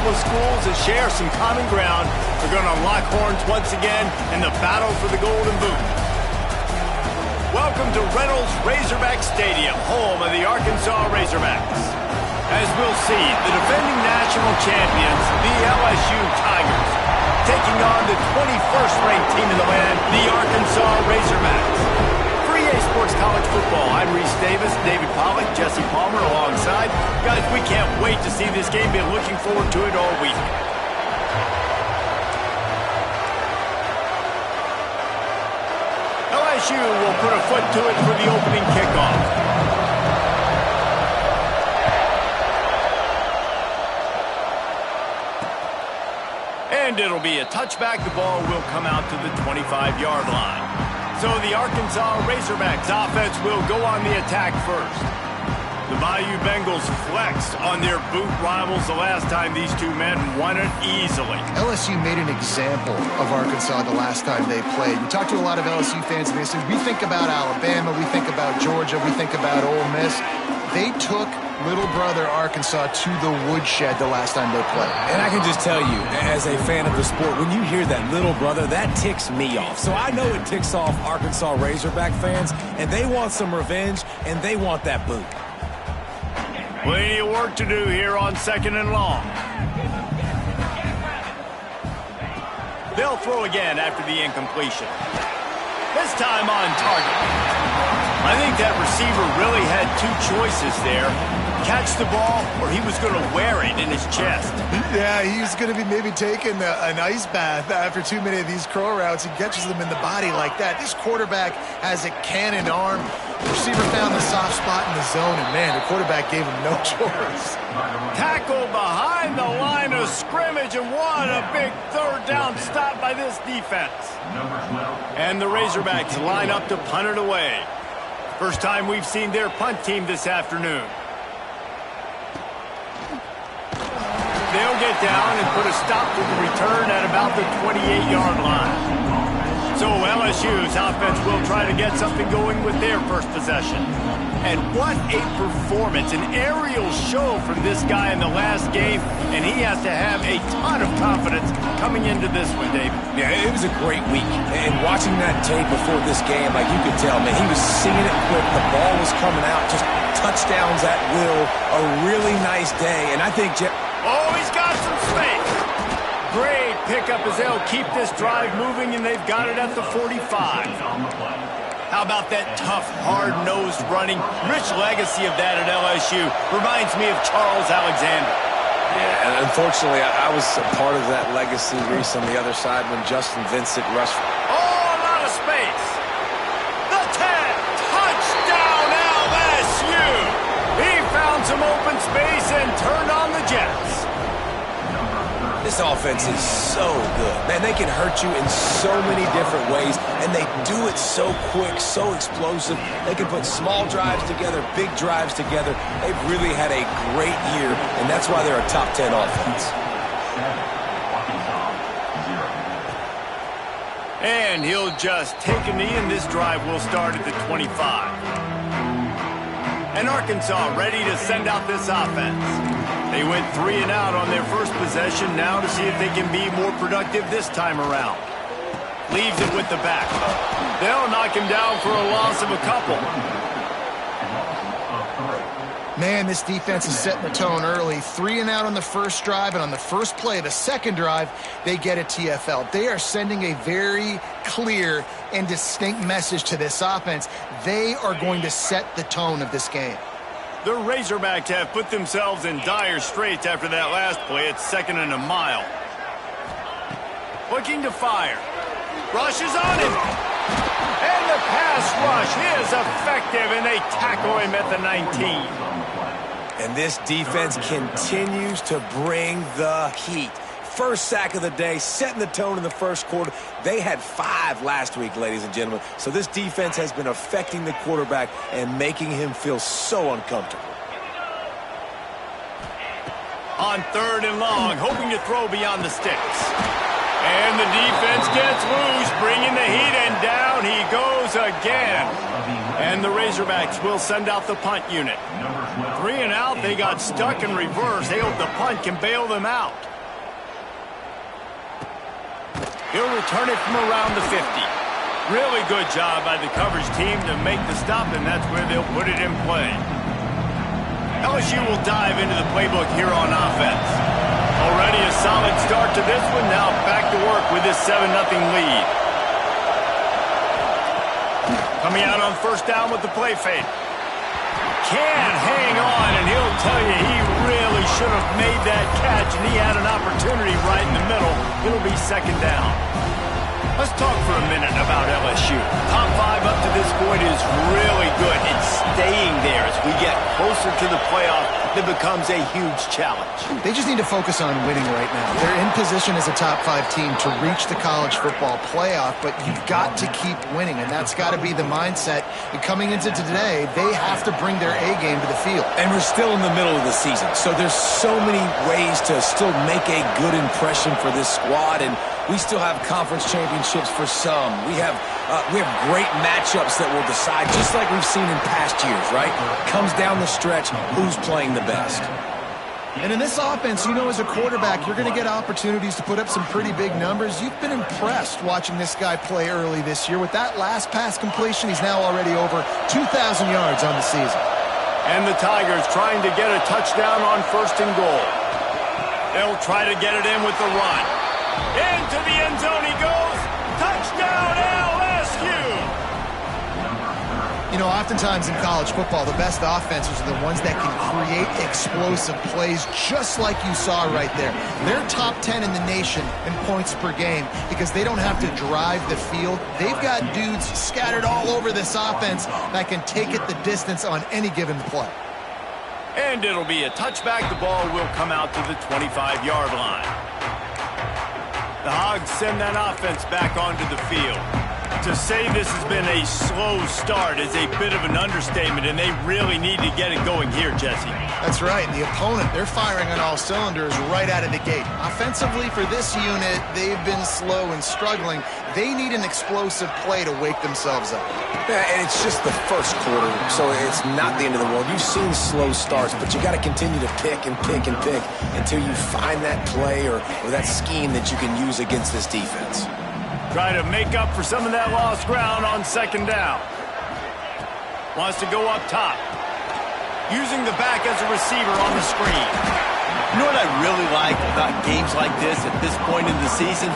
of schools that share some common ground are going to lock horns once again in the battle for the Golden Boot. Welcome to Reynolds Razorback Stadium, home of the Arkansas Razorbacks. As we'll see, the defending national champions, the LSU Tigers, taking on the 21st ranked team in the land, the Arkansas Razorbacks. For EA Sports College Football, I'm Reese Davis, David Pollock, Jesse Palmer alongside. Guys, we can't wait to see this game. Been looking forward to it all week. LSU will put a foot to it for the opening kickoff. And it'll be a touchback. The ball will come out to the 25-yard line. So the Arkansas Razorbacks offense will go on the attack first. The Bayou Bengals flexed on their boot rivals the last time these two men won it easily. LSU made an example of Arkansas the last time they played. We talked to a lot of LSU fans and they said, we think about Alabama, we think about Georgia, we think about Ole Miss. They took little brother Arkansas to the woodshed the last time they played. And I can just tell you, as a fan of the sport, when you hear that little brother, that ticks me off. So I know it ticks off Arkansas Razorback fans, and they want some revenge, and they want that boot. Plenty of work to do here on 2nd and long. They'll throw again after the incompletion. This time on target. I think that receiver really had two choices there. Catch the ball, or he was going to wear it in his chest. Yeah, he's going to be maybe taking an ice bath after too many of these curl routes. He catches them in the body like that. This quarterback has a cannon arm. The receiver found the soft spot in the zone, and man, the quarterback gave him no choice. Tackle behind the line of scrimmage, and what a big third down stop by this defense. And the Razorbacks line up to punt it away. First time we've seen their punt team this afternoon. They'll get down and put a stop to the return at about the 28-yard line. So LSU's offense will try to get something going with their first possession. And what a performance, an aerial show from this guy in the last game, and he has to have a ton of confidence coming into this one, David. Yeah, it was a great week. And watching that tape before this game, like you could tell, man, he was seeing it quick. The ball was coming out, just touchdowns at will. A really nice day. And I think oh, he's got some space. Great pickup as they'll keep this drive moving, and they've got it at the 45. How about that tough, hard-nosed running? Rich legacy of that at LSU. Reminds me of Charles Alexander. Yeah, and unfortunately, I was a part of that legacy, Reese, on the other side when Justin Vincent rushed. Oh, a lot of space. The 10. Touchdown, LSU. He found some open space and turned on the Jets. This offense is so good. Man, they can hurt you in so many different ways, and they do it so quick, so explosive. They can put small drives together, big drives together. They've really had a great year, and that's why they're a top 10 offense. And he'll just take a knee, and this drive will start at the 25. And Arkansas ready to send out this offense. They went 3 and out on their first possession, now to see if they can be more productive this time around. Leaves it with the back. They'll knock him down for a loss of a couple. Man, this defense is setting the tone early. 3 and out on the first drive, and on the first play of the second drive, they get a TFL. They are sending a very clear and distinct message to this offense. They are going to set the tone of this game. The Razorbacks have put themselves in dire straits after that last play. It's 2nd and a mile. Looking to fire. Rushes on him. And the pass rush is effective, and they tackle him at the 19. And this defense continues to bring the heat. First sack of the day, setting the tone in the first quarter. They had 5 last week, ladies and gentlemen. So this defense has been affecting the quarterback and making him feel so uncomfortable. On 3rd and long, hoping to throw beyond the sticks. And the defense gets loose, bringing the heat, and down he goes again. And the Razorbacks will send out the punt unit. 3 and out, they got stuck in reverse. They hope the punt can bail them out. He'll return it from around the 50. Really good job by the coverage team to make the stop, and that's where they'll put it in play. LSU will dive into the playbook here on offense. Already a solid start to this one. Now back to work with this 7-0 lead. Coming out on first down with the play fake. Can hang on, and he'll tell you he really should have made that catch, and he had an opportunity right in the middle. It'll be second down. Let's talk for a minute about LSU. Top 5 up to this point is really good. It's staying there as we get closer to the playoff that becomes a huge challenge. They just need to focus on winning right now. They're in position as a top 5 team to reach the college football playoff, but you've got to keep winning, and that's got to be the mindset. And coming into today, they have to bring their A game to the field. And we're still in the middle of the season, so there's so many ways to still make a good impression for this squad, and we still have conference championships for some. We have great matchups that will decide, just like we've seen in past years, right? Comes down the stretch, who's playing the best. And in this offense, you know, as a quarterback, you're going to get opportunities to put up some pretty big numbers. You've been impressed watching this guy play early this year. With that last pass completion, he's now already over 2,000 yards on the season. And the Tigers trying to get a touchdown on first and goal. They'll try to get it in with the run. Into the end zone he goes. Touchdown, LSU! You know, oftentimes in college football, the best offenses are the ones that can create explosive plays, just like you saw right there. They're top 10 in the nation in points per game because they don't have to drive the field. They've got dudes scattered all over this offense that can take it the distance on any given play. And it'll be a touchback. The ball will come out to the 25-yard line. The Hogs send that offense back onto the field. To say this has been a slow start is a bit of an understatement, and they really need to get it going here, Jesse. That's right. The opponent, they're firing on all cylinders right out of the gate. Offensively, for this unit, they've been slow and struggling. They need an explosive play to wake themselves up. Yeah, and it's just the first quarter, so it's not the end of the world. You've seen slow starts, but you got to continue to pick and pick and pick until you find that play or that scheme that you can use against this defense. Try to make up for some of that lost ground on second down. Wants to go up top. Using the back as a receiver on the screen. You know what I really like about games like this at this point in the season?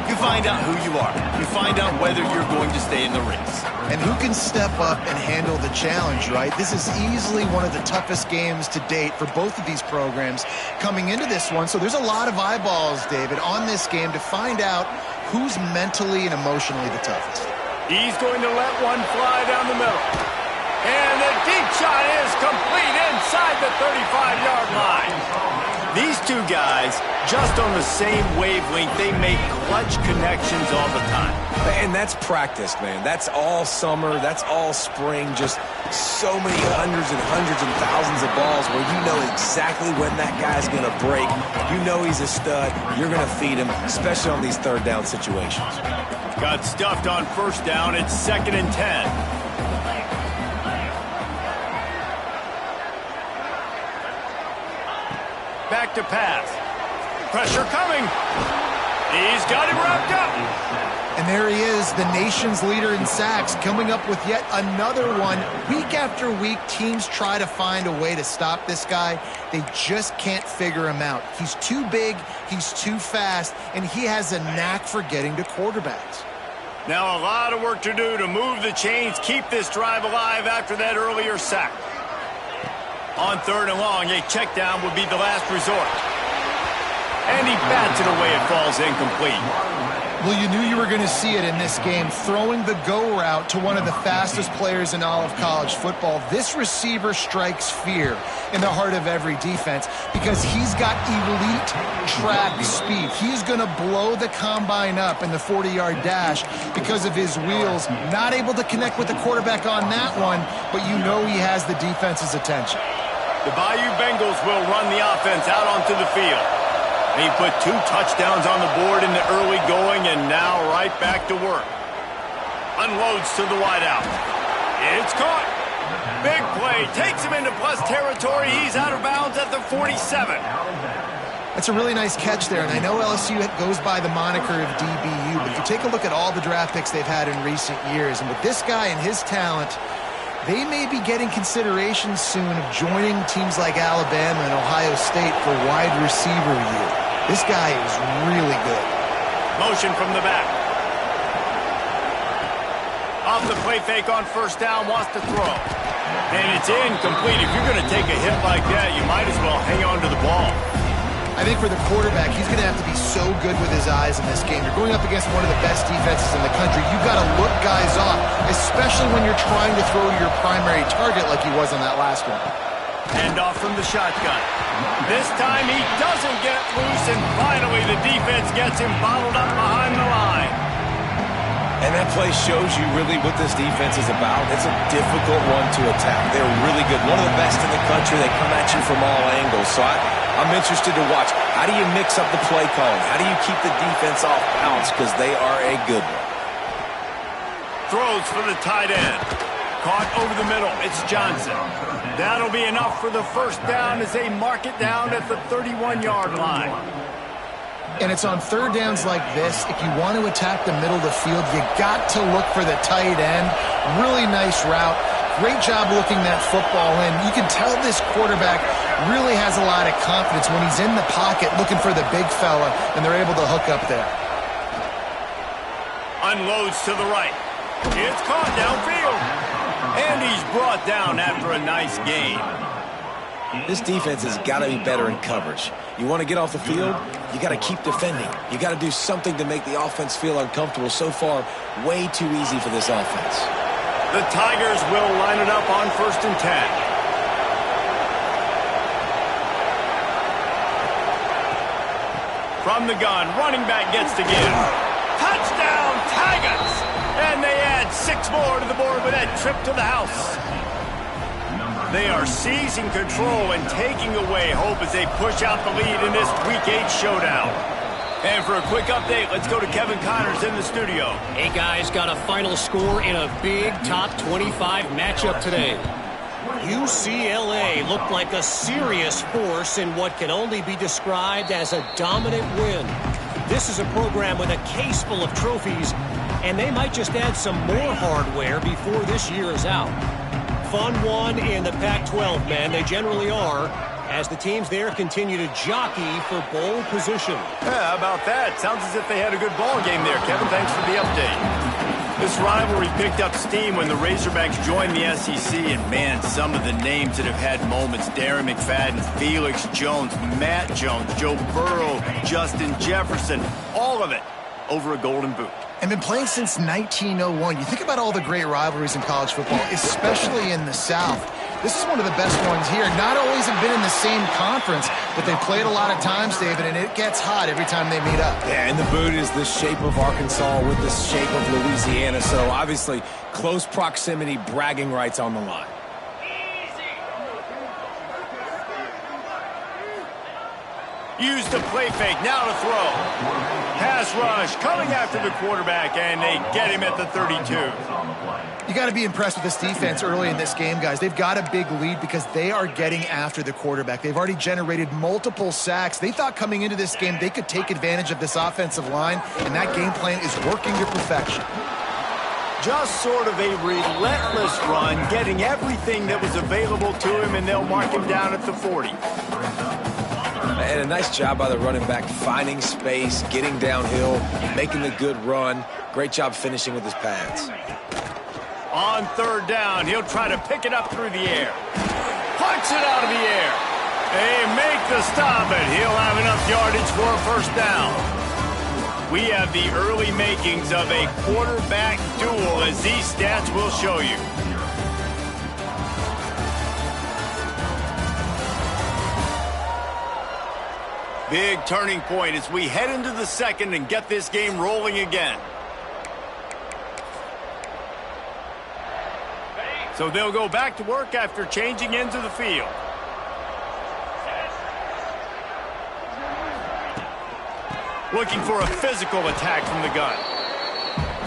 You find out who you are. You find out whether you're going to stay in the race. And who can step up and handle the challenge, right? This is easily one of the toughest games to date for both of these programs coming into this one. So there's a lot of eyeballs, David, on this game to find out who's mentally and emotionally the toughest. He's going to let one fly down the middle. And the deep shot is complete inside the 35-yard line. These two guys, just on the same wavelength, they make clutch connections all the time. And that's practice, man. That's all summer. That's all spring. Just so many hundreds and thousands of balls where you know exactly when that guy's going to break. You know he's a stud. You're going to feed him, especially on these third down situations. Got stuffed on first down. It's 2nd and 10. Back to pass. Pressure coming. He's got him wrapped up. And there he is, the nation's leader in sacks, coming up with yet another one. Week after week, teams try to find a way to stop this guy. They just can't figure him out. He's too big, he's too fast, and he has a knack for getting to quarterbacks. Now a lot of work to do to move the chains, keep this drive alive after that earlier sack. On 3rd and long, a check down would be the last resort. And he bats it away. It falls incomplete. Well, you knew you were going to see it in this game, throwing the go route to one of the fastest players in all of college football. This receiver strikes fear in the heart of every defense because he's got elite track speed. He's going to blow the combine up in the 40-yard dash because of his wheels. Not able to connect with the quarterback on that one, but you know he has the defense's attention. The Bayou Bengals will run the offense out onto the field. He put 2 touchdowns on the board in the early going and now right back to work. Unloads to the wideout. It's caught. Big play. Takes him into plus territory. He's out of bounds at the 47. That's a really nice catch there, and I know LSU goes by the moniker of DBU, but if you take a look at all the draft picks they've had in recent years, and with this guy and his talent, they may be getting consideration soon of joining teams like Alabama and Ohio State for wide receiver year. This guy is really good. Motion from the back. Off the play fake on first down, wants to throw. And it's incomplete. If you're going to take a hit like that, you might as well hang on to the ball. I think for the quarterback, he's going to have to be so good with his eyes in this game. You're going up against one of the best defenses in the country. You've got to look guys off, especially when you're trying to throw to your primary target like he was on that last one. Hand off from the shotgun. This time he doesn't get loose, and finally the defense gets him bottled up behind the line. And that play shows you really what this defense is about. It's a difficult one to attack. They're really good. One of the best in the country. They come at you from all angles. So I'm interested to watch. How do you mix up the play calling? How do you keep the defense off balance? Because they are a good one. Throws for the tight end. Caught over the middle. It's Johnson. That'll be enough for the first down as they mark it down at the 31-yard line. And it's on third downs like this, if you want to attack the middle of the field, you got to look for the tight end. Really nice route. Great job looking that football in. You can tell this quarterback really has a lot of confidence when he's in the pocket looking for the big fella, and they're able to hook up there. Unloads to the right. It's caught downfield. And he's brought down after a nice gain. This defense has got to be better in coverage. You want to get off the field, you got to keep defending. You got to do something to make the offense feel uncomfortable. So far, way too easy for this offense. The Tigers will line it up on 1st and 10. From the gun, running back gets to give. Touchdown, Tigers! And they add 6 more to the board with that trip to the house. They are seizing control and taking away hope as they push out the lead in this Week 8 showdown. And for a quick update, let's go to Kevin Connors in the studio. Hey, guys, got a final score in a big top 25 matchup today. UCLA looked like a serious force in what can only be described as a dominant win. This is a program with a case full of trophies, and they might just add some more hardware before this year is out. Fun one in the Pac-12, man. They generally are, as the teams there continue to jockey for bowl position. Yeah, how about that? Sounds as if they had a good ball game there. Kevin, thanks for the update. This rivalry picked up steam when the Razorbacks joined the SEC, and man, some of the names that have had moments: Darren McFadden, Felix Jones, Matt Jones, Joe Burrow, Justin Jefferson, all of it over a golden boot. And been playing since 1901. You think about all the great rivalries in college football, especially in the South. This is one of the best ones here. Not always have been in the same conference, but they played a lot of times, David, and it gets hot every time they meet up. Yeah, and the boot is the shape of Arkansas with the shape of Louisiana, so obviously close proximity, bragging rights on the line. Use the play fake, now to throw. Pass rush, coming after the quarterback, and they get him at the 32. You got to be impressed with this defense early in this game, guys. They've got a big lead because they are getting after the quarterback. They've already generated multiple sacks. They thought coming into this game they could take advantage of this offensive line, and that game plan is working to perfection. Just sort of a relentless run, getting everything that was available to him, and they'll mark him down at the 40. And a nice job by the running back, finding space, getting downhill, making the good run. Great job finishing with his pads. On 3rd down, he'll try to pick it up through the air. Punch it out of the air. They make the stop, and he'll have enough yardage for a 1st down. We have the early makings of a quarterback duel, as these stats will show you. Big turning point as we head into the 2nd and get this game rolling again. So they'll go back to work after changing into the field. Looking for a physical attack from the gun.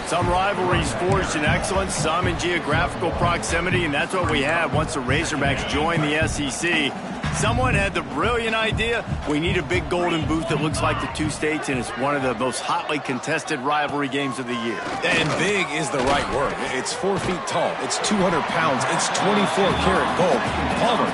Some rivalries forged in excellence, some in geographical proximity, and that's what we have once the Razorbacks join the SEC. Someone had the brilliant idea, we need a big golden boot that looks like the two states, and it's one of the most hotly contested rivalry games of the year. And big is the right word. It's 4 feet tall. It's 200 pounds. It's 24-karat gold. Palmer,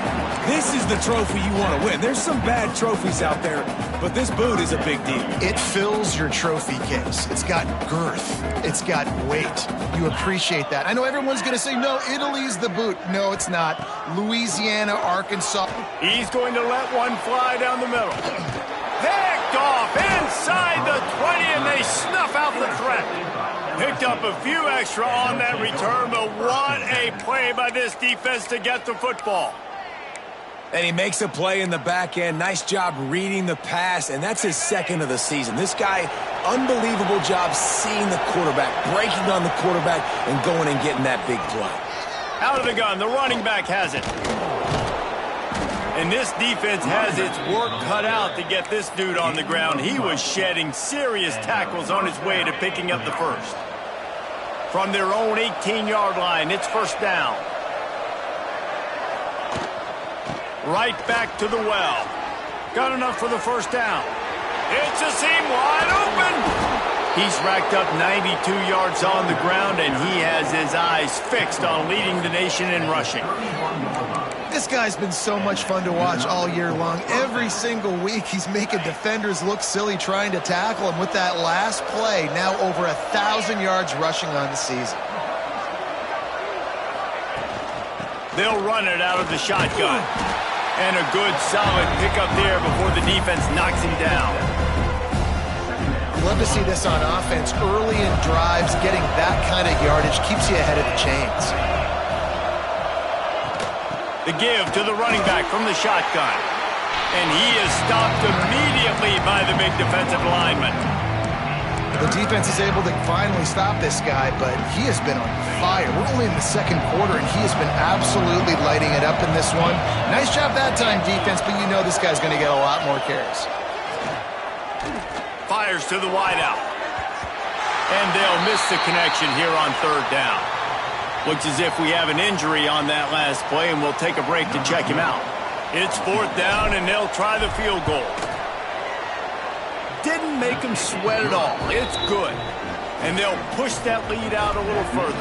this is the trophy you want to win. There's some bad trophies out there, but this boot is a big deal. It fills your trophy case. It's got girth. It's got weight. You appreciate that. I know everyone's going to say, no, Italy's the boot. No, it's not. Louisiana, Arkansas. He's going to let one fly down the middle. Picked off inside the 20, and they snuff out the threat. Picked up a few extra on that return, but what a play by this defense to get the football. And he makes a play in the back end. Nice job reading the pass, and that's his second of the season. This guy, unbelievable job seeing the quarterback, breaking on the quarterback, and going and getting that big play. Out of the gun, the running back has it. And this defense has its work cut out to get this dude on the ground. He was shedding serious tackles on his way to picking up the first. From their own 18-yard line, it's first down. Right back to the well. Got enough for the first down. It's a seam wide open. He's racked up 92 yards on the ground, and he has his eyes fixed on leading the nation in rushing. This guy's been so much fun to watch all year long. Every single week, he's making defenders look silly trying to tackle him with that last play. Now over 1,000 yards rushing on the season. They'll run it out of the shotgun. And a good, solid pickup there before the defense knocks him down. Love to see this on offense. Early in drives, getting that kind of yardage keeps you ahead of the chains. The give to the running back from the shotgun. And he is stopped immediately by the big defensive lineman. The defense is able to finally stop this guy, but he has been on fire. We're only in the second quarter, and he has been absolutely lighting it up in this one. Nice job that time, defense, but you know this guy's going to get a lot more carries. Fires to the wideout. And they'll miss the connection here on third down. Looks as if we have an injury on that last play, and we'll take a break to check him out. It's fourth down, and they'll try the field goal. Didn't make him sweat at all. It's good. And they'll push that lead out a little further.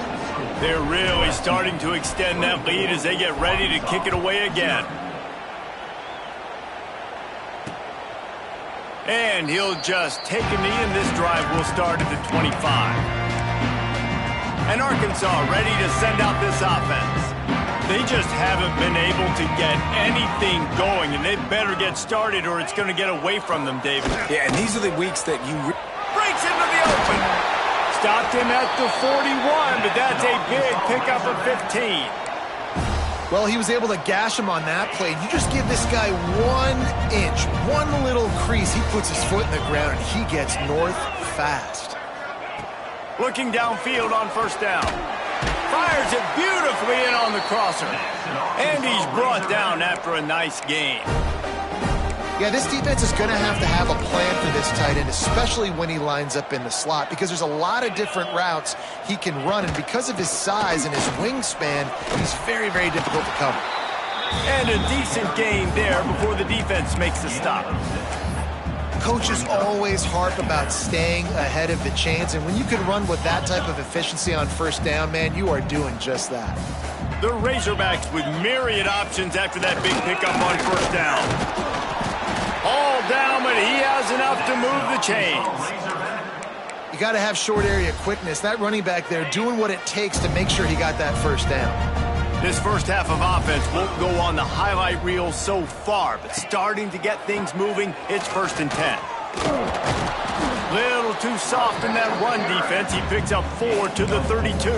They're really starting to extend that lead as they get ready to kick it away again. And he'll just take a knee, and this drive will start at the 25. And Arkansas ready to send out this offense. They just haven't been able to get anything going, and they better get started or it's going to get away from them, David. Yeah, and these are the weeks that you... Breaks into the open. Stopped him at the 41, but that's a big pickup of 15. Well, he was able to gash him on that play. You just give this guy 1 inch, one little crease, he puts his foot in the ground, and he gets north fast. Looking downfield on first down. Fires it beautifully in on the crosser. And he's brought down after a nice gain. Yeah, this defense is going to have a plan for this tight end, especially when he lines up in the slot, because there's a lot of different routes he can run, and because of his size and his wingspan, he's very, very difficult to cover. And a decent gain there before the defense makes the stop. Coaches always harp about staying ahead of the chains, and when you can run with that type of efficiency on first down, man, you are doing just that. The Razorbacks with myriad options after that big pickup on first down. All down, but he has enough to move the chains. You got to have short area quickness. That running back there doing what it takes to make sure he got that first down. This first half of offense won't go on the highlight reel so far, but starting to get things moving, it's 1st and 10. Little too soft in that run defense. He picks up 4 to the 32.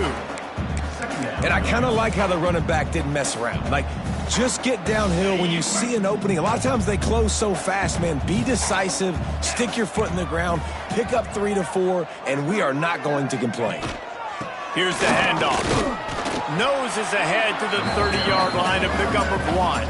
And I kind of like how the running back didn't mess around. Like, just get downhill when you see an opening. A lot of times they close so fast, man. Be decisive, stick your foot in the ground, pick up 3 to 4, and we are not going to complain. Here's the handoff. Noses ahead to the 30-yard line, a pickup of 1.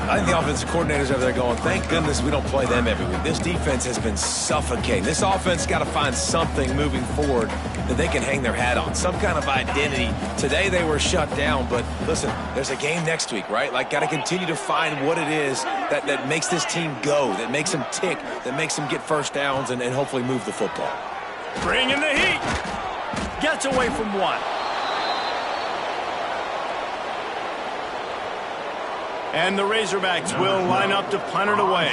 I think the offensive coordinators over there going, thank goodness we don't play them every week. This defense has been suffocating. This offense got to find something moving forward that they can hang their hat on, some kind of identity. Today they were shut down, but listen, there's a game next week, right? Like, got to continue to find what it is that makes this team go, that makes them tick, that makes them get first downs and hopefully move the football. Bring in the heat. Gets away from one. And the Razorbacks will line up to punt it away.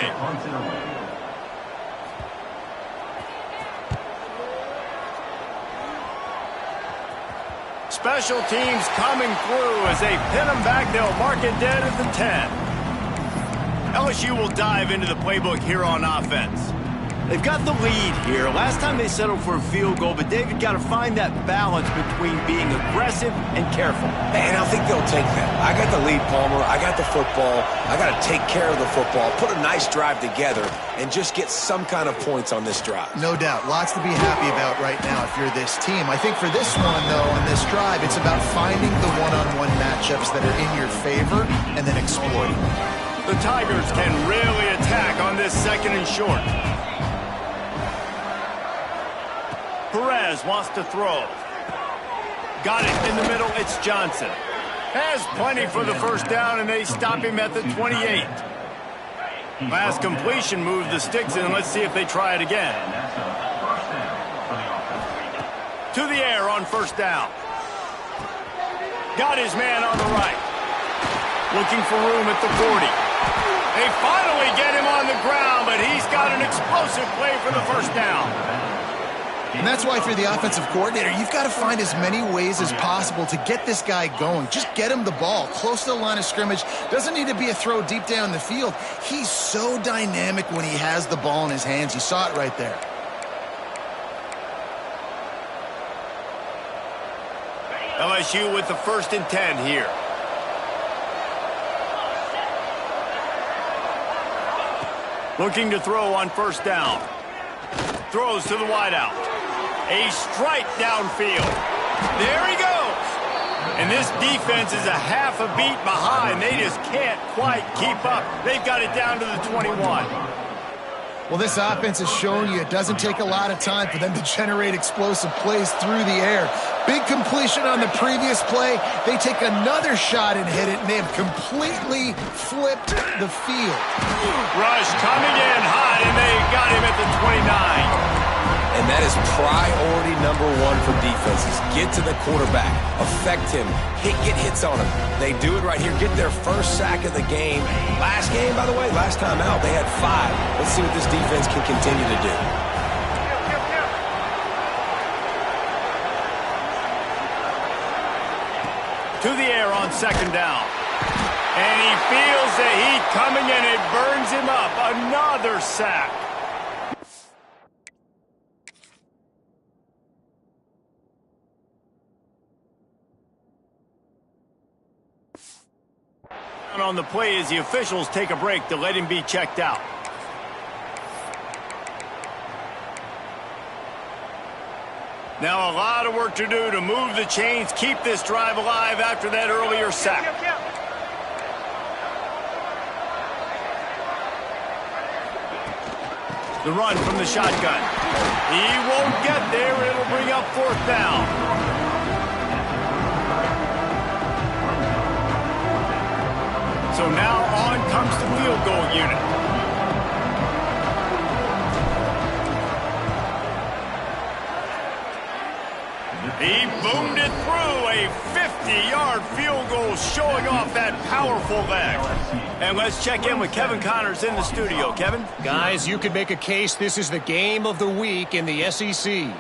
Special teams coming through as they pin them back. They'll mark it dead at the 10. LSU will dive into the playbook here on offense. They've got the lead here. Last time they settled for a field goal, but David got to find that balance between being aggressive and careful. And I think they'll take that. I got the lead, Palmer. I got the football. I got to take care of the football, put a nice drive together, and just get some kind of points on this drive. No doubt. Lots to be happy about right now if you're this team. I think for this one, though, on this drive, it's about finding the one-on-one matchups that are in your favor and then exploiting them. The Tigers can really attack on this second and short. Perez wants to throw. Got it in the middle. It's Johnson. Has plenty for the first down, and they stop him at the 28. Last completion moved the sticks in. Let's see if they try it again. To the air on first down. Got his man on the right. Looking for room at the 40. They finally get him on the ground, but he's got an explosive play for the first down. And that's why, if you're the offensive coordinator, you've got to find as many ways as possible to get this guy going. Just get him the ball close to the line of scrimmage. Doesn't need to be a throw deep down the field. He's so dynamic when he has the ball in his hands. You saw it right there. LSU with the 1st and 10 here. Looking to throw on first down. Throws to the wideout. A strike downfield. There he goes. And this defense is a half a beat behind. They just can't quite keep up. They've got it down to the 21. Well, this offense has shown you it doesn't take a lot of time for them to generate explosive plays through the air. Big completion on the previous play. They take another shot and hit it, and they have completely flipped the field. Rush coming in high, and they got him at the 29. And that is priority number one for defenses. Get to the quarterback, affect him, get hits on him. They do it right here, get their first sack of the game. Last game, by the way, last time out, they had 5. Let's see what this defense can continue to do. To the air on second down. And he feels the heat coming, and it burns him up. Another sack. On the play as the officials take a break to let him be checked out. Now a lot of work to do to move the chains, keep this drive alive after that earlier sack. The run from the shotgun. He won't get there. It'll bring up 4th down. So now on comes the field goal unit. He boomed it through. A 50-yard field goal showing off that powerful leg. And let's check in with Kevin Connors in the studio. Kevin? Guys, you could make a case this is the game of the week in the SEC.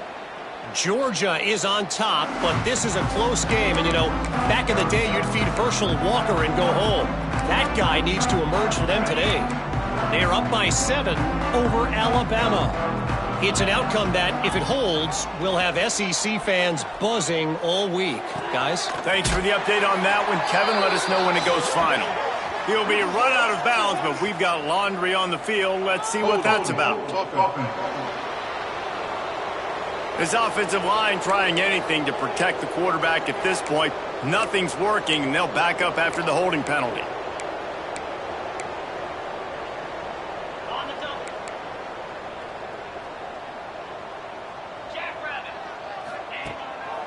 Georgia is on top, but this is a close game. And, you know, back in the day, you'd feed Herschel Walker and go home. That guy needs to emerge for them today. They're up by 7 over Alabama. It's an outcome that, if it holds, will have SEC fans buzzing all week. Guys? Thanks for the update on that one, Kevin. Let us know when it goes final. He'll be run out of bounds, but we've got laundry on the field. Let's see what that's about. This offensive line trying anything to protect the quarterback at this point. Nothing's working, and they'll back up after the holding penalty.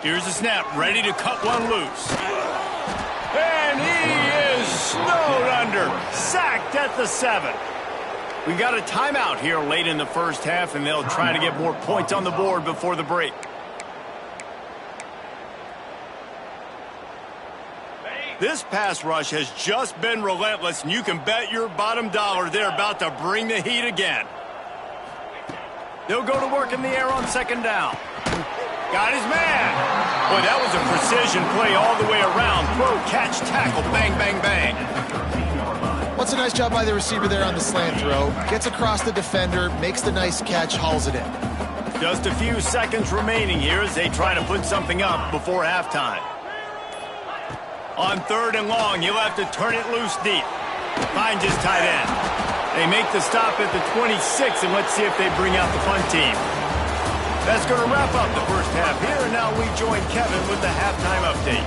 Here's the snap, ready to cut one loose. And he is snowed under, sacked at the 7. We got a timeout here late in the first half, and they'll try to get more points on the board before the break. This pass rush has just been relentless, and you can bet your bottom dollar they're about to bring the heat again. They'll go to work in the air on second down. Got his man. Boy, that was a precision play all the way around. Throw, catch, tackle, bang, bang, bang. What's a nice job by the receiver there on the slant throw. Gets across the defender, makes the nice catch, hauls it in. Just a few seconds remaining here as they try to put something up before halftime. On 3rd and long, he'll have to turn it loose deep. Finds his tight end. They make the stop at the 26, and let's see if they bring out the punt team. That's going to wrap up the first half here, and now we join Kevin with the halftime update.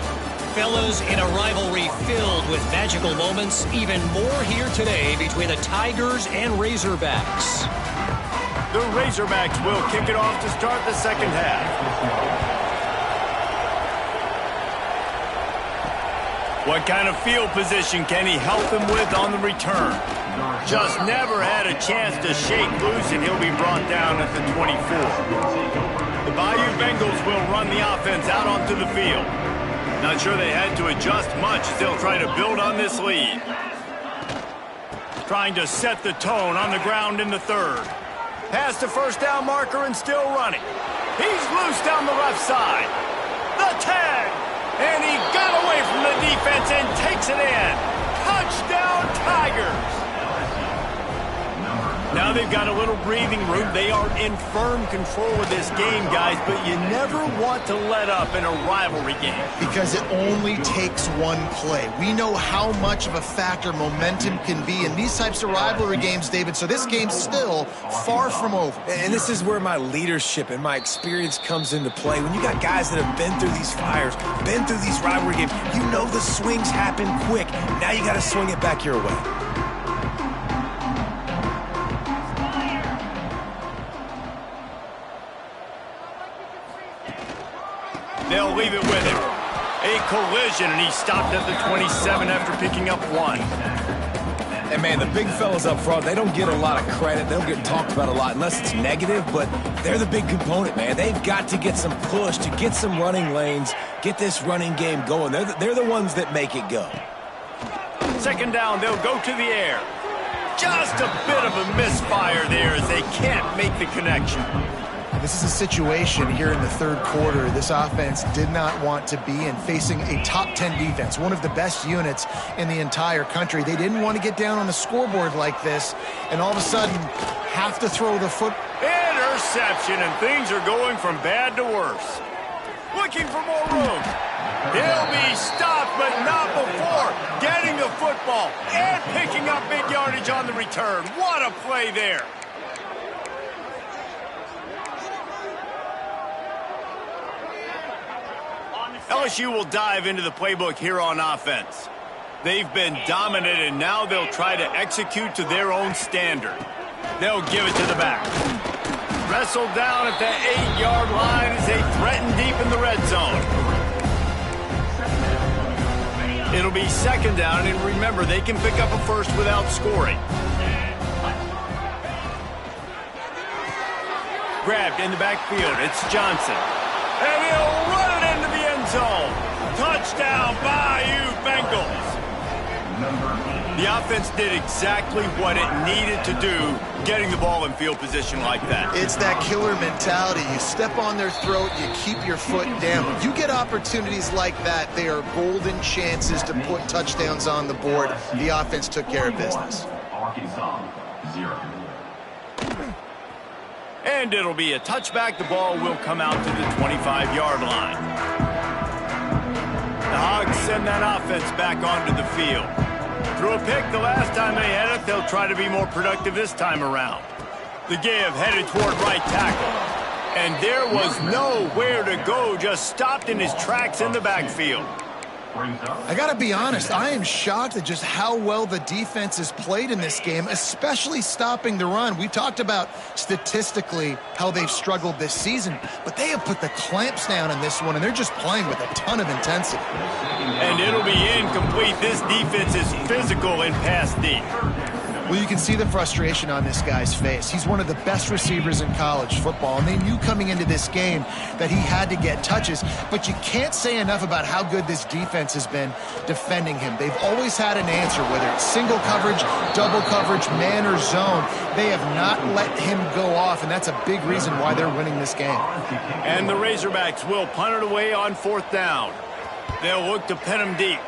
Fellas, in a rivalry filled with magical moments, even more here today between the Tigers and Razorbacks. The Razorbacks will kick it off to start the second half. What kind of field position can he help them with on the return? Just never had a chance to shake loose, and he'll be brought down at the 24. The Bayou Bengals will run the offense out onto the field. Not sure they had to adjust much as they'll try to build on this lead. Trying to set the tone on the ground in the 3rd. Past the first down marker and still running. He's loose down the left side. The tag! And he got away from the defense and takes it in. Touchdown, Tigers! Now they've got a little breathing room. They are in firm control of this game, guys, but you never want to let up in a rivalry game. Because it only takes one play. We know how much of a factor momentum can be in these types of rivalry games, David, so this game's still far from over. And this is where my leadership and my experience comes into play. When you got guys that have been through these fires, been through these rivalry games, you know the swings happen quick. Now you got to swing it back your way. They'll leave it with him. A collision, and he stopped at the 27 after picking up 1. And, man, the big fellas up front, they don't get a lot of credit. They don't get talked about a lot unless it's negative, but they're the big component, man. They've got to get some push, to get some running lanes, get this running game going. They're the ones that make it go. Second down, they'll go to the air. Just a bit of a misfire there as they can't make the connection. This is a situation here in the 3rd quarter this offense did not want to be in, facing a top 10 defense, one of the best units in the entire country. They didn't want to get down on the scoreboard like this and all of a sudden have to throw the foot. Interception, and things are going from bad to worse. Looking for more room. He'll be stopped, but not before getting the football and picking up big yardage on the return. What a play there. LSU will dive into the playbook here on offense. They've been dominant, and now they'll try to execute to their own standard. They'll give it to the back. Wrestled down at the 8-yard line as they threaten deep in the red zone. It'll be second down, and remember, they can pick up a first without scoring. Grabbed in the backfield, it's Johnson. And he'll run it into the end zone. Touchdown, Bayou Bengals. The offense did exactly what it needed to do, getting the ball in field position like that. It's that killer mentality. You step on their throat, you keep your foot down. When you get opportunities like that, they are golden chances to put touchdowns on the board. The offense took care of business. And it'll be a touchback. The ball will come out to the 25-yard line. The Hogs send that offense back onto the field. Threw a pick the last time they had it. They'll try to be more productive this time around. The give headed toward right tackle. And there was nowhere to go, just stopped in his tracks in the backfield. I got to be honest, I am shocked at just how well the defense has played in this game, especially stopping the run. We talked about statistically how they've struggled this season, but they have put the clamps down in this one, and they're just playing with a ton of intensity. And it'll be incomplete. This defense is physical in pass deep. Well, you can see the frustration on this guy's face. He's one of the best receivers in college football, and they knew coming into this game that he had to get touches, but you can't say enough about how good this defense has been defending him. They've always had an answer, whether it's single coverage, double coverage, man or zone. They have not let him go off, and that's a big reason why they're winning this game. And the Razorbacks will punt it away on 4th down. They'll look to pin him deep.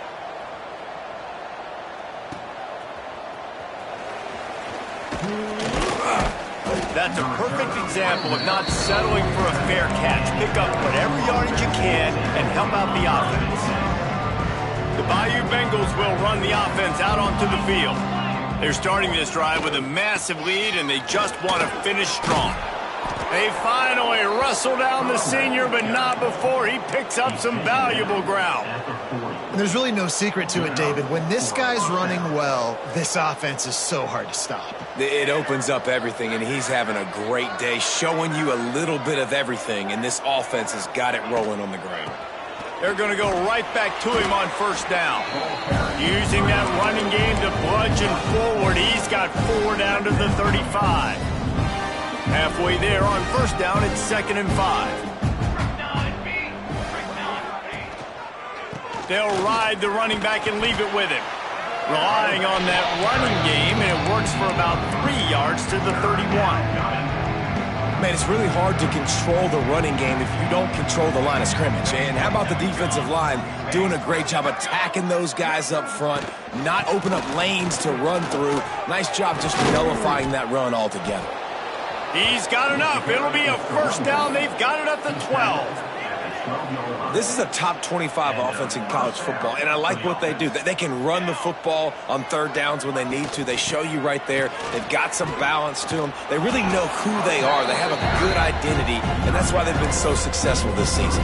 That's a perfect example of not settling for a fair catch. Pick up whatever yardage you can and help out the offense. The Bayou Bengals will run the offense out onto the field. They're starting this drive with a massive lead, and they just want to finish strong. They finally wrestle down the senior, but not before he picks up some valuable ground. And there's really no secret to it, David. When this guy's running well, this offense is so hard to stop. It opens up everything, and he's having a great day, showing you a little bit of everything, and this offense has got it rolling on the ground. They're going to go right back to him on 1st down. Using that running game to bludgeon forward, he's got 4 down to the 35. Halfway there on 1st down, it's 2nd and 5. They'll ride the running back and leave it with him. Relying on that running game, and it works for about 3 yards to the 31. Man, it's really hard to control the running game if you don't control the line of scrimmage. And how about the defensive line doing a great job attacking those guys up front, not open up lanes to run through. Nice job just nullifying that run altogether. He's got enough. It'll be a 1st down. They've got it at the 12. This is a top 25 offense in college football, and I like what they do. They can run the football on 3rd downs when they need to. They show you right there. They've got some balance to them. They really know who they are. They have a good identity, and that's why they've been so successful this season.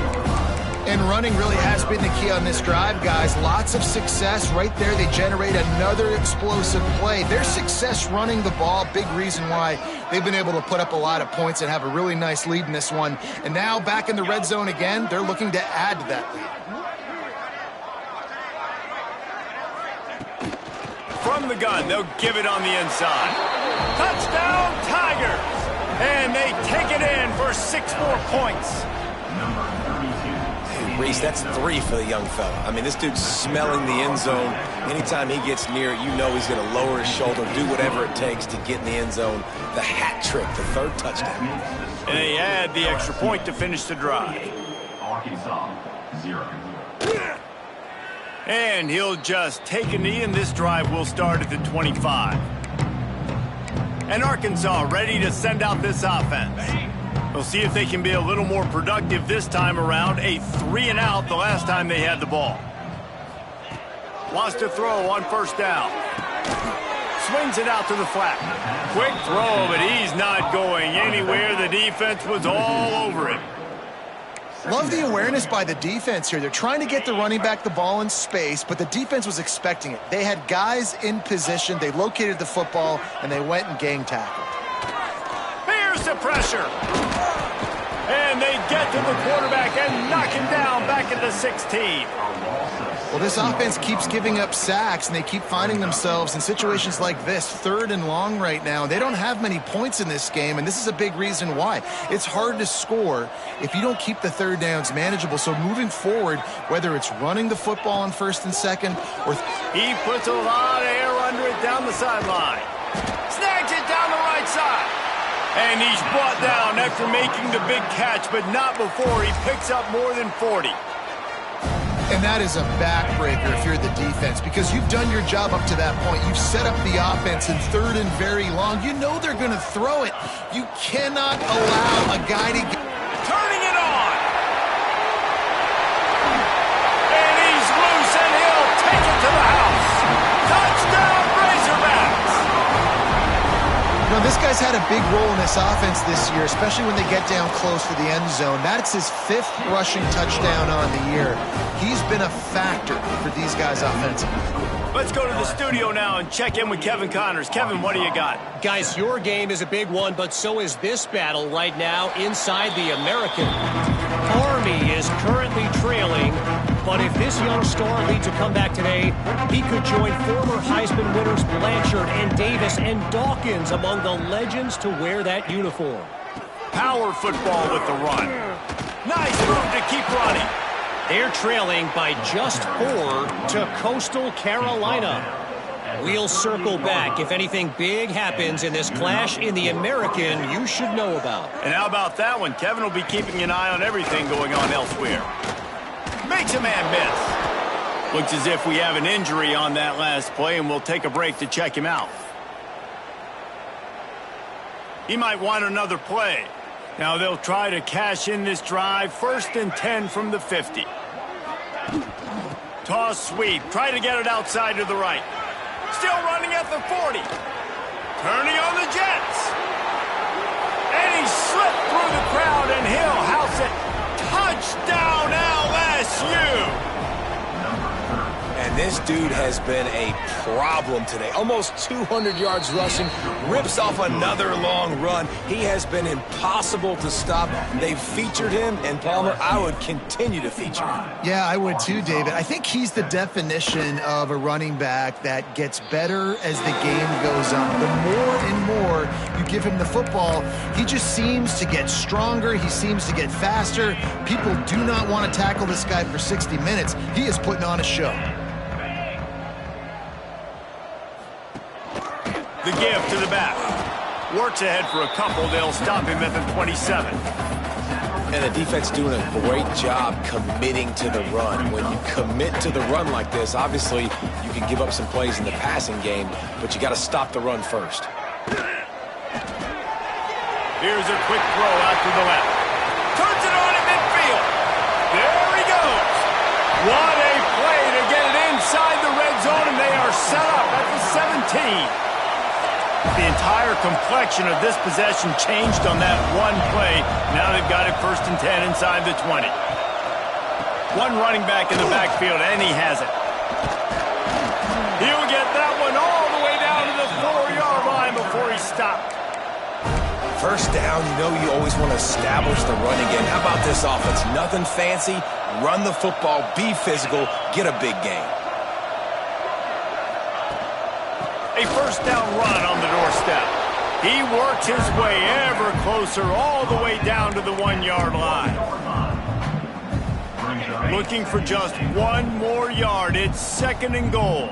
And running really has been the key on this drive, guys. Lots of success right there. They generate another explosive play. Their success running the ball, big reason why they've been able to put up a lot of points and have a really nice lead in this one. And now back in the red zone again, they're looking to add to that lead. From the gun, they'll give it on the inside. Touchdown, Tigers! And they take it in for 6 more points. Reese, that's 3 for the young fella. I mean, this dude's smelling the end zone. Anytime he gets near it, you know he's going to lower his shoulder, do whatever it takes to get in the end zone. The hat trick, the 3rd touchdown. And they add the extra point to finish the drive. And he'll just take a knee, and this drive will start at the 25. And Arkansas ready to send out this offense. We'll see if they can be a little more productive this time around. A 3 and out the last time they had the ball. Wants to throw on 1st down. Swings it out to the flat. Quick throw, but he's not going anywhere. The defense was all over him. Love the awareness by the defense here. They're trying to get the running back the ball in space, but the defense was expecting it. They had guys in position. They located the football, and they went and gang tackled. Here's the pressure. And they get to the quarterback and knock him down back at the 16. Well, this offense keeps giving up sacks, and they keep finding themselves in situations like this, 3rd and long right now. They don't have many points in this game, and this is a big reason why. It's hard to score if you don't keep the 3rd downs manageable. So moving forward, whether it's running the football on 1st and 2nd, or... He puts a lot of air under it down the sideline. Snags it down the right side. And he's brought down after making the big catch, but not before he picks up more than 40. And that is a backbreaker if you're the defense, because you've done your job up to that point. You've set up the offense in 3rd and very long. You know they're going to throw it. You cannot allow a guy to get... Turning it on! And he's loose, and he'll take it to the house. Touchdown, Razorbacks! You know, this guy's had a big role in this offense this year, especially when they get down close to the end zone. That's his 5th rushing touchdown on the year. He's been a factor for these guys offensively. Let's go to the studio now and check in with Kevin Connors. Kevin, what do you got? Guys, your game is a big one, but so is this battle right now inside the American. Army is currently trailing, but if this young star leads a comeback today, he could join former Heisman winners Blanchard and Davis and Dawkins among the legends to wear that uniform. Power football with the run. Nice move to keep running. They're trailing by just 4 to Coastal Carolina. We'll circle back if anything big happens in this clash in the American you should know about. And how about that one? Kevin will be keeping an eye on everything going on elsewhere. Makes a man miss. Looks as if we have an injury on that last play, and we'll take a break to check him out. He might want another play. Now they'll try to cash in this drive. 1st and 10 from the 50. Toss sweep. Try to get it outside to the right. Still running at the 40. Turning on the Jets. And he slipped through the crowd, and he'll house it. Touchdown LSU. And this dude has been a problem today. Almost 200 yards rushing, rips off another long run. He has been impossible to stop. They've featured him, and Palmer, I would continue to feature him. Yeah, I would too, David. I think he's the definition of a running back that gets better as the game goes on. The more and more you give him the football, he just seems to get stronger. He seems to get faster. People do not want to tackle this guy for 60 minutes. He is putting on a show. The give to the back. Works ahead for a couple. They'll stop him at the 27. And the defense doing a great job committing to the run. When you commit to the run like this, obviously you can give up some plays in the passing game, but you got to stop the run first. Here's a quick throw out to the left. Turns it on at midfield. There he goes. What a play to get it inside the red zone, and they are set up at the 17. The entire complexion of this possession changed on that one play. Now they've got it 1st and 10 inside the 20. One running back in the backfield, and he has it. He'll get that one all the way down to the 4-yard line before he stopped. 1st down, you know you always want to establish the run again. How about this offense? Nothing fancy. Run the football, be physical, get a big gain. A 1st down run on the doorstep. He works his way ever closer all the way down to the 1-yard line. Looking for just 1 more yard. It's 2nd and goal.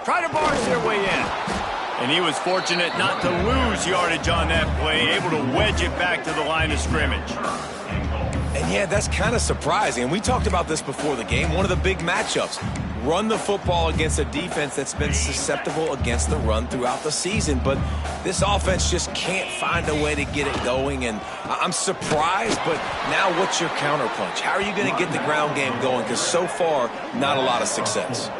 Try to barge their way in. And he was fortunate not to lose yardage on that play, able to wedge it back to the line of scrimmage. And yeah, that's kind of surprising. And we talked about this before the game. One of the big matchups. Run the football against a defense that's been susceptible against the run throughout the season. But this offense just can't find a way to get it going. And I'm surprised, but now what's your counterpunch? How are you going to get the ground game going? Because so far, not a lot of success.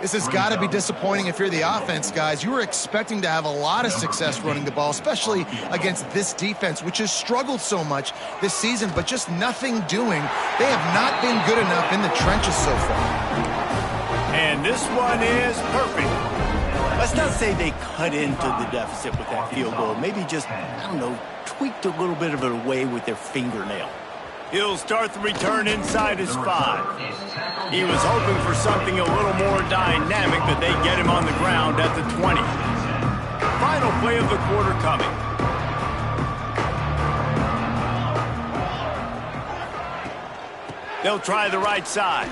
This has got to be disappointing if you're the offense, guys. You were expecting to have a lot of success running the ball, especially against this defense, which has struggled so much this season, but just nothing doing. They have not been good enough in the trenches so far. And this one is perfect. Let's not say they cut into the deficit with that field goal. Maybe just, I don't know, tweaked a little bit of it away with their fingernail. He'll start the return inside his 5. He was hoping for something a little more dynamic, but they get him on the ground at the 20. Final play of the quarter coming. They'll try the right side.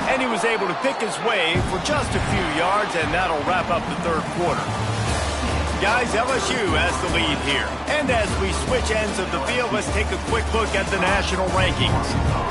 And he was able to pick his way for just a few yards, and that'll wrap up the 3rd quarter. Guys, LSU has the lead here. And as we switch ends of the field, let's take a quick look at the national rankings.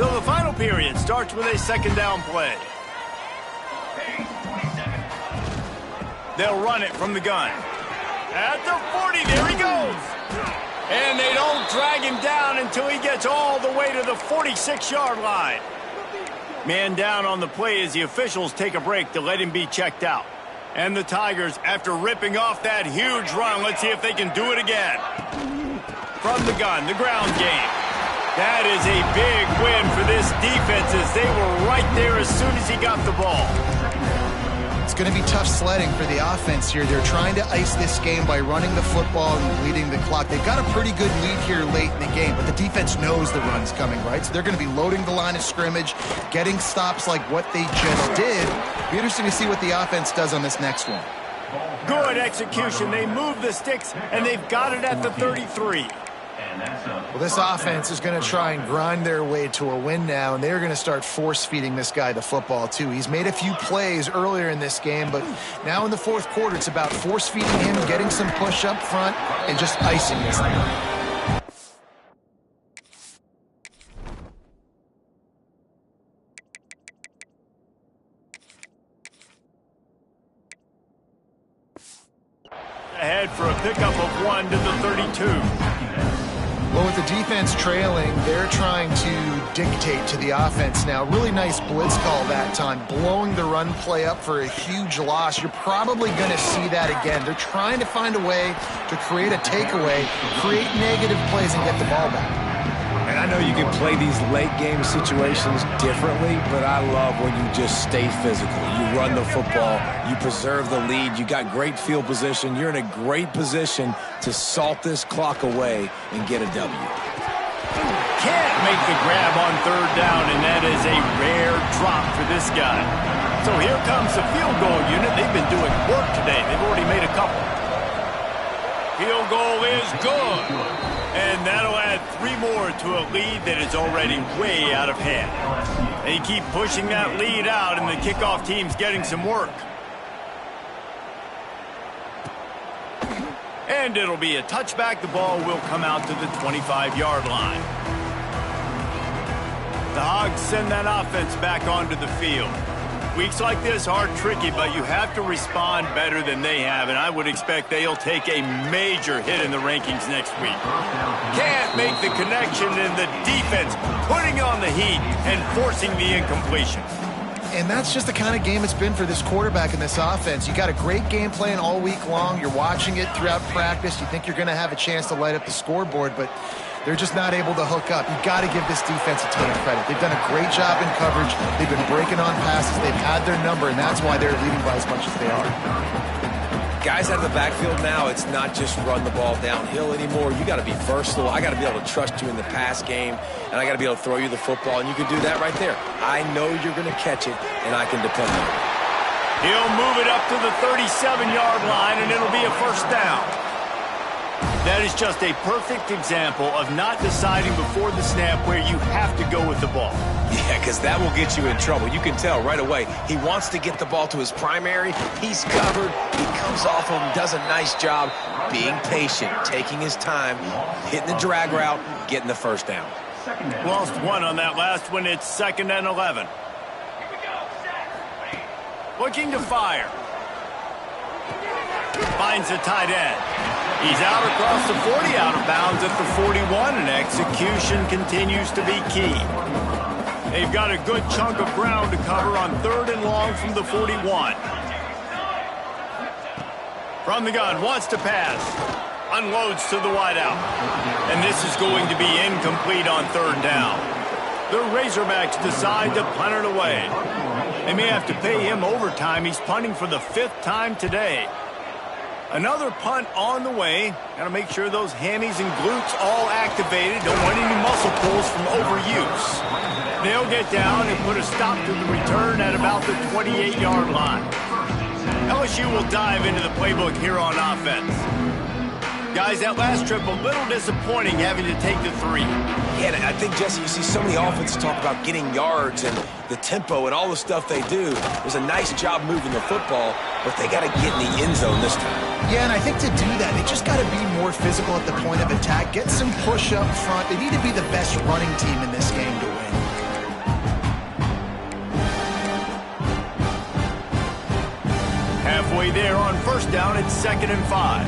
So the final period starts with a second down play. They'll run it from the gun. At the 40, there he goes. And they don't drag him down until he gets all the way to the 46-yard line. Man down on the play as the officials take a break to let him be checked out. And the Tigers, after ripping off that huge run, let's see if they can do it again. From the gun, the ground game. That is a big win for this defense as they were right there as soon as he got the ball. It's going to be tough sledding for the offense here. They're trying to ice this game by running the football and bleeding the clock. They've got a pretty good lead here late in the game, but the defense knows the run's coming, right? So they're going to be loading the line of scrimmage, getting stops like what they just did. Be interesting to see what the offense does on this next one. Good execution. They move the sticks, and they've got it at the 33. Well, this offense is going to try and grind their way to a win now, and they're going to start force-feeding this guy the football, too. He's made a few plays earlier in this game, but now in the fourth quarter, it's about force-feeding him, getting some push up front, and just icing this thing. Ahead for a pickup of 1 to the 32. Well, with the defense trailing, they're trying to dictate to the offense now. Really nice blitz call that time, blowing the run play up for a huge loss. You're probably going to see that again. They're trying to find a way to create a takeaway, create negative plays, and get the ball back. And I know you can play these late-game situations differently, but I love when you just stay physical. You run the football, you preserve the lead, you got great field position, you're in a great position to salt this clock away and get a W. Can't make the grab on third down, and that is a rare drop for this guy. So here comes the field goal unit. They've been doing work today. They've already made a couple. Field goal is good. And that'll add 3 more to a lead that is already way out of hand. They keep pushing that lead out, and the kickoff team's getting some work. And it'll be a touchback. The ball will come out to the 25-yard line. The Hogs send that offense back onto the field. Weeks like this are tricky, but you have to respond better than they have, and I would expect they'll take a major hit in the rankings next week. Can't make the connection, and the defense putting on the heat and forcing the incompletion. And that's just the kind of game it's been for this quarterback and this offense. You got a great game plan all week long. You're watching it throughout practice. You think you're going to have a chance to light up the scoreboard, but they're just not able to hook up. You've got to give this defense a ton of credit. They've done a great job in coverage. They've been breaking on passes. They've had their number, and that's why they're leading by as much as they are. Guys out of the backfield now, it's not just run the ball downhill anymore. You got to be versatile. I got to be able to trust you in the pass game, and I got to be able to throw you the football, and you can do that right there. I know you're going to catch it, and I can depend on it. He'll move it up to the 37-yard line, and it'll be a first down. That is just a perfect example of not deciding before the snap where you have to go with the ball. Yeah, because that will get you in trouble. You can tell right away. He wants to get the ball to his primary. He's covered. He comes off him, does a nice job being patient, taking his time, hitting the drag route, getting the first down. Lost 1 on that last one. It's 2nd and 11. Looking to fire. Finds the tight end. He's out across the 40, out of bounds at the 41, and execution continues to be key. They've got a good chunk of ground to cover on 3rd and long from the 41. From the gun, wants to pass. Unloads to the wideout. And this is going to be incomplete on 3rd down. The Razorbacks decide to punt it away. They may have to pay him overtime. He's punting for the 5th time today. Another punt on the way. Got to make sure those hammies and glutes all activated. Don't want any muscle pulls from overuse. They'll get down and put a stop to the return at about the 28-yard line. LSU will dive into the playbook here on offense. Guys, that last trip a little disappointing having to take the 3. Yeah, I think, Jesse, you see so many offenses talk about getting yards and the tempo and all the stuff they do. There's a nice job moving the football, but they got to get in the end zone this time. Yeah, and I think to do that, they just got to be more physical at the point of attack, get some push up front. They need to be the best running team in this game to win. way there on first down. It's 2nd and 5.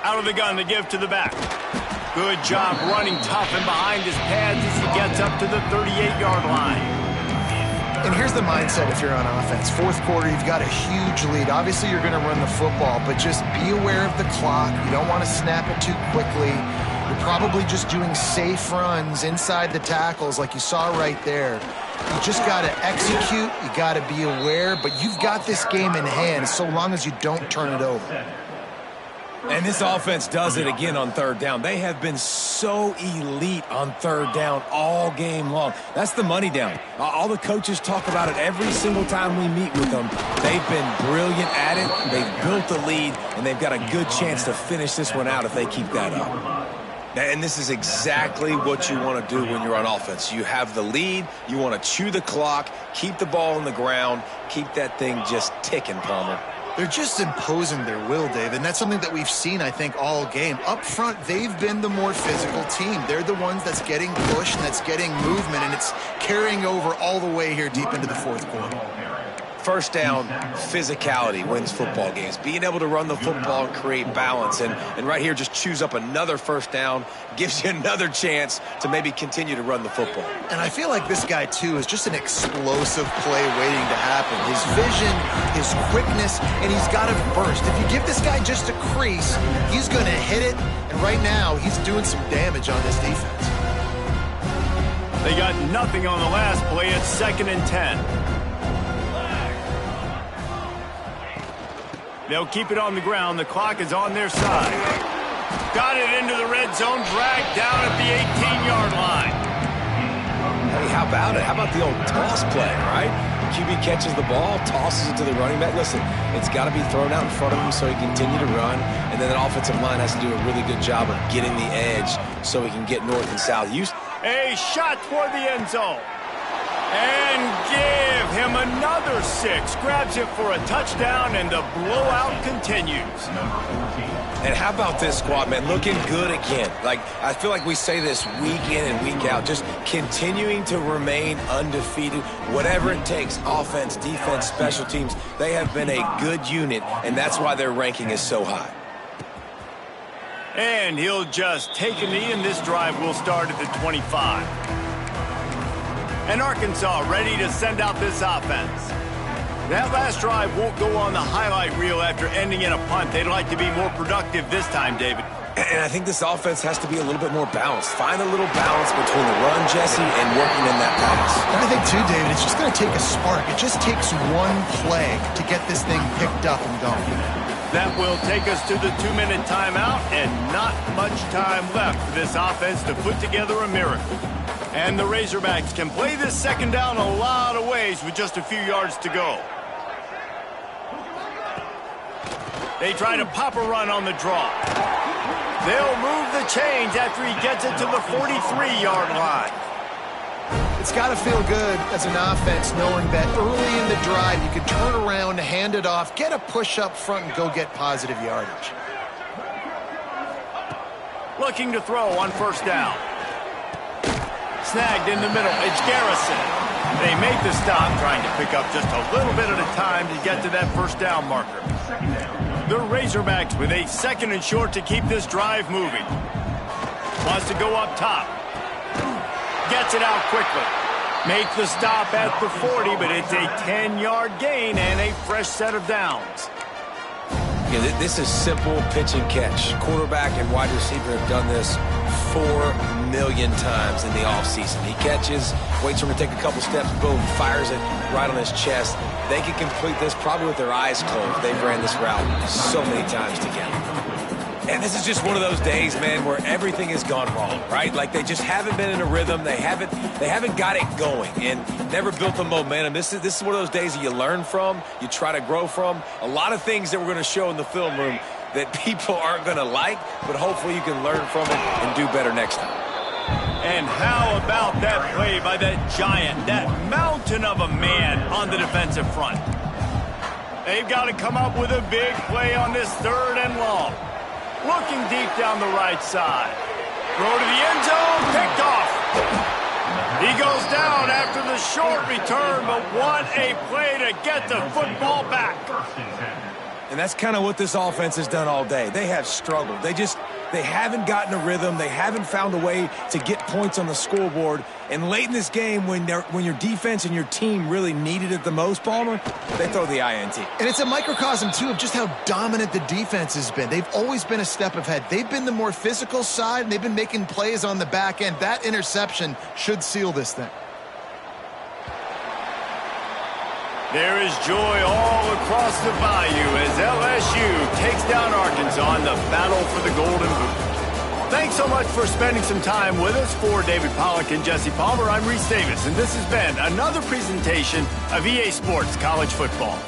Out of the gun to give to the back. Good job running tough and behind his pads as he gets up to the 38-yard line. And here's the mindset if you're on offense. Fourth quarter, you've got a huge lead. Obviously, you're going to run the football, but just be aware of the clock. You don't want to snap it too quickly. You're probably just doing safe runs inside the tackles like you saw right there. You just got to execute. You got to be aware, but you've got this game in hand so long as you don't turn it over. And this offense does it again on third down. They have been so elite on third down all game long. That's the money down. All the coaches talk about it every single time we meet with them. They've been brilliant at it. They've built the lead, and they've got a good chance to finish this one out if they keep that up. And this is exactly what you want to do when you're on offense. You have the lead. You want to chew the clock, keep the ball on the ground, keep that thing just ticking, Palmer. They're just imposing their will, Dave, and that's something that we've seen, I think, all game. Up front, they've been the more physical team. They're the ones that's getting pushed and that's getting movement, and it's carrying over all the way here deep into the fourth quarter. First down, physicality wins football games. Being able to run the football and create balance. And right here, just choose up another first down, gives you another chance to maybe continue to run the football. And I feel like this guy, too, is just an explosive play waiting to happen. His vision, his quickness, and he's got a burst. If you give this guy just a crease, he's going to hit it. And right now, he's doing some damage on this defense. They got nothing on the last play. It's 2nd and 10. They'll keep it on the ground. The clock is on their side. Got it into the red zone, dragged down at the 18-yard line. Hey, how about it? How about the old toss play, right? QB catches the ball, tosses it to the running back. Listen, it's got to be thrown out in front of him so he can continue to run. And then the offensive line has to do a really good job of getting the edge so he can get north and south. A shot toward the end zone. And give him another 6. Grabs it for a touchdown, and the blowout continues. And how about this squad, man? Looking good again. Like, I feel like we say this week in and week out, just continuing to remain undefeated, whatever it takes, offense, defense, special teams. They have been a good unit, and that's why their ranking is so high. And he'll just take a knee, and this drive will start at the 25. And Arkansas ready to send out this offense. That last drive won't go on the highlight reel after ending in a punt. They'd like to be more productive this time, David. And I think this offense has to be a little bit more balanced. Find a little balance between the run, Jesse, and working in that pass. And I think, too, David, it's just going to take a spark. It just takes one play to get this thing picked up and going. That will take us to the 2-minute timeout, and not much time left for this offense to put together a miracle. And the Razorbacks can play this second down a lot of ways with just a few yards to go. They try to pop a run on the draw. They'll move the chains after he gets it to the 43-yard line. It's got to feel good as an offense knowing that early in the drive you can turn around, hand it off, get a push up front, and go get positive yardage. Looking to throw on first down. Snagged in the middle. It's Garrison. They make the stop, trying to pick up just a little bit at a time to get to that first down marker. The Razorbacks with a 2nd and short to keep this drive moving. Wants to go up top. Gets it out quickly. Makes the stop at the 40, but it's a 10-yard gain and a fresh set of downs. Yeah, this is simple pitch and catch. Quarterback and wide receiver have done this 4 million times in the offseason. He catches, waits for him to take a couple steps, boom, fires it right on his chest. They can complete this probably with their eyes closed. They've ran this route so many times together. And this is just one of those days, man, where everything has gone wrong, right? Like they just haven't been in a rhythm. They haven't got it going and never built the momentum. This is one of those days that you learn from, you try to grow from. A lot of things that we're going to show in the film room that people aren't going to like, but hopefully you can learn from it and do better next time. And how about that play by that giant, that mountain of a man on the defensive front? They've got to come up with a big play on this 3rd and long. Looking deep down the right side. Throw to the end zone, picked off. He goes down after the short return, but what a play to get the football back. And that's kind of what this offense has done all day. They have struggled. They haven't gotten a rhythm. They haven't found a way to get points on the scoreboard. And late in this game, when your defense and your team really needed it the most, Palmer, they throw the INT. And it's a microcosm, too, of just how dominant the defense has been. They've always been a step ahead. They've been the more physical side, and they've been making plays on the back end. That interception should seal this thing. There is joy all across the bayou as LSU takes down Arkansas in the battle for the Golden Boot. Thanks so much for spending some time with us. For David Pollack and Jesse Palmer, I'm Reese Davis, and this has been another presentation of EA Sports College Football.